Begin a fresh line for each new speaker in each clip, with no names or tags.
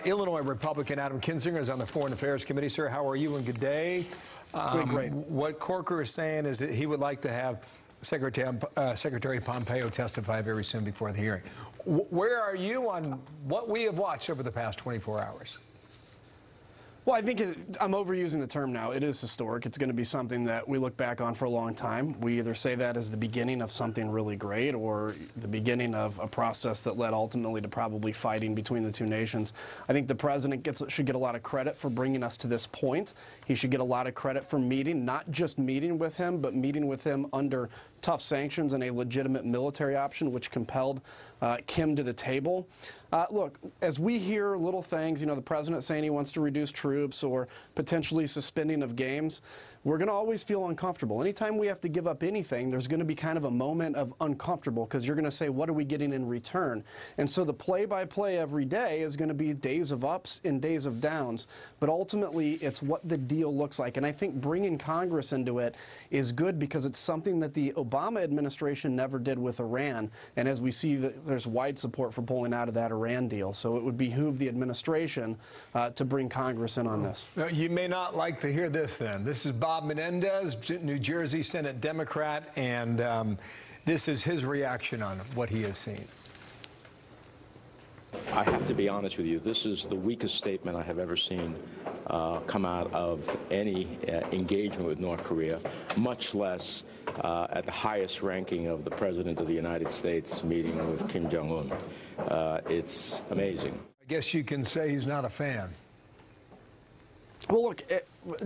Illinois Republican Adam Kinzinger is on the Foreign Affairs Committee. Sir, how are you and good day?
Great.
What Corker is saying is that he would like to have Secretary Pompeo testify very soon before the hearing. Where are you on what we have watched over the past 24 hours?
Well, I think I'm overusing the term now. It is historic. It's going to be something that we look back on for a long time. We either say that as the beginning of something really great or the beginning of a process that led ultimately to probably fighting between the two nations. I think the president should get a lot of credit for bringing us to this point. He should get a lot of credit for meeting, not just meeting with him, but meeting with him under tough sanctions and a legitimate military option, which compelled Kim to the table. Look, as we hear little things, you know, the president saying he wants to reduce troops or potentially suspending of games, we're going to always feel uncomfortable. Anytime we have to give up anything, there's going to be kind of a moment of uncomfortable because you're going to say, what are we getting in return? And so the play-by-play every day is going to be days of ups and days of downs. But ultimately, it's what the deal looks like. And I think bringing Congress into it is good because it's something that the Obama administration never did with Iran. And as we see, there's wide support for pulling out of that Iran deal. So it would behoove the administration to bring Congress in on this.
Now, you may not like to hear this then. This is Bob Menendez, New Jersey Senate Democrat, and this is his reaction on what he has seen.
I have to be honest with you. This is the weakest statement I have ever seen come out of any engagement with North Korea, much less at the highest ranking of the President of the United States meeting with Kim Jong-un. It's amazing.
I guess you can say he's not a fan.
Well, look,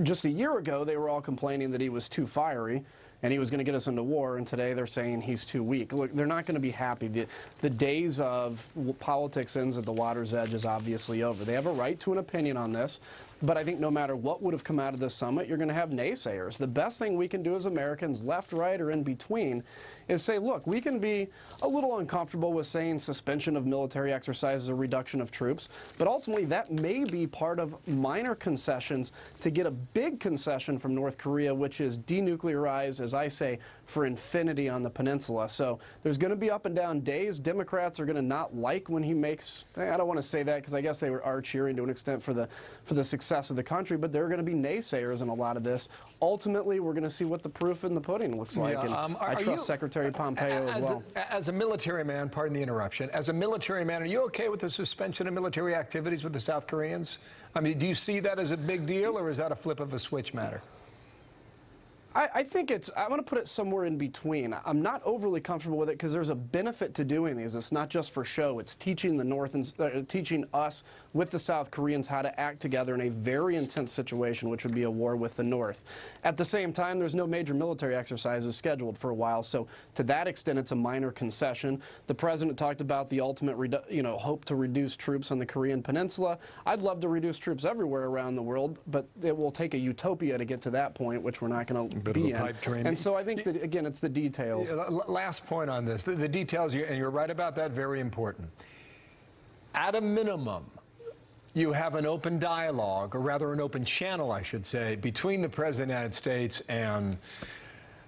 just a year ago, they were all complaining that he was too fiery and he was going to get us into war, and today they're saying he's too weak. Look, they're not going to be happy. The days of politics ends at the water's edge is obviously over. They have a right to an opinion on this, but I think no matter what would have come out of this summit, you're going to have naysayers. The best thing we can do as Americans, left, right, or in between, is say, look, we can be a little uncomfortable with saying suspension of military exercises or reduction of troops, but ultimately that may be part of minor concessions to get a big concession from North Korea, which is denuclearize, as I say, for infinity on the peninsula. So there's going to be up and down days. Democrats are going to not like when he makes, I don't want to say that because I guess they are cheering to an extent for the success of the country, but there are going to be naysayers in a lot of this. Ultimately, we're going to see what the proof in the pudding looks like, and I trust Secretary Pompeo as well.
As a military man, pardon the interruption, as a military man, are you okay with the suspension of military activities with the South Koreans? I mean, do you see that as a big deal, or is that a flip of a switch matter?
I think I'm going to put it somewhere in between. I'm not overly comfortable with it because there's a benefit to doing these. It's not just for show. It's teaching the North and teaching us with the South Koreans how to act together in a very intense situation, which would be a war with the North. At the same time, there's no major military exercises scheduled for a while, so to that extent, it's a minor concession. The president talked about the ultimate, hope to reduce troops on the Korean Peninsula. I'd love to reduce troops everywhere around the world, but it will take a utopia to get to that point, which we're not going to be in. And so I think that, again, it's the details.
Last point on this. The details, and you're right about that, very important. At a minimum, you have an open dialogue, or rather an open channel, I should say, between the President of the United States and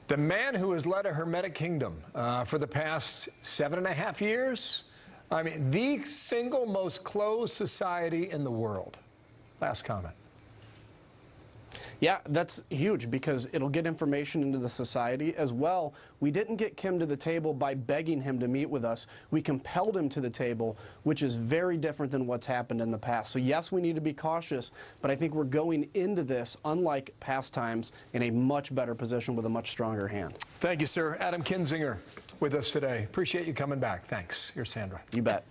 the man who has led a hermetic kingdom for the past 7.5 years. I mean, the single most closed society in the world. Last comment.
Yeah, that's huge because it'll get information into the society as well. We didn't get Kim to the table by begging him to meet with us. We compelled him to the table, which is very different than what's happened in the past. So yes, we need to be cautious, but I think we're going into this, unlike past times, in a much better position with a much stronger hand.
Thank you, sir. Adam Kinzinger with us today. Appreciate you coming back. Thanks. Here's Sandra.
You bet.